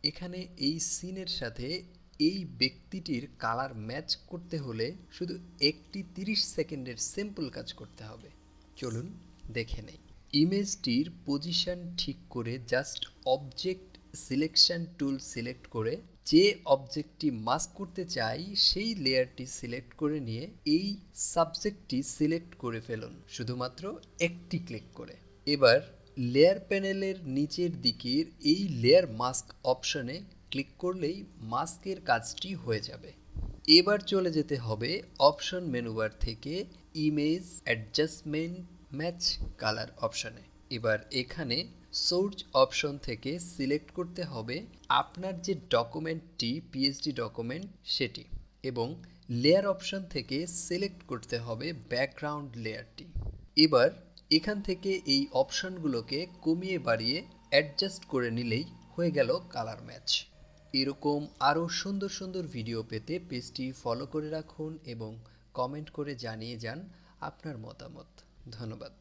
এখানে এই সিনের সাথে এই ব্যক্তিটির কালার ম্যাচ করতে হলে শুধু একটি 30 সেকেন্ডের সিম্পল কাজ করতে হবে। চলুন দেখে নেই। ইমেজটির পজিশন ঠিক করে just object selection tool select করে যে অবজেক্টটি মাস্ক করতে চাই সেই লেয়ারটি সিলেক্ট করে নিয়ে এই সাবজেক্টটি সিলেক্ট করে ফেলুন শুধুমাত্র একটি ক্লিক করে। এবার লেয়ার প্যানেলের নিচের দিকের এই লেয়ার মাস্ক অপশনে ক্লিক করলেই মাস্কের কাজটি হয়ে যাবে। এবার চলে যেতে হবে অপশন মেনুবার থেকে ইমেজ অ্যাডজাস্টমেন্ট ম্যাচ কালার অপশনে। এবার এখানে সোর্স অপশন থেকে সিলেক্ট করতে হবে আপনার যে ডকুমেন্টটি পিএসডি ডকুমেন্ট সেটি, এবং লেয়ার অপশন থেকে সিলেক্ট করতে হবে ব্যাকগ্রাউন্ড লেয়ারটি। এবার এখান থেকে এই অপশনগুলোকে কমিয়ে বাড়িয়ে অ্যাডজাস্ট করে নিলেই হয়ে গেল কালার ম্যাচ। এরকম আরও সুন্দর সুন্দর ভিডিও পেতে পেজটি ফলো করে রাখুন এবং কমেন্ট করে জানিয়ে যান আপনার মতামত। ধন্যবাদ।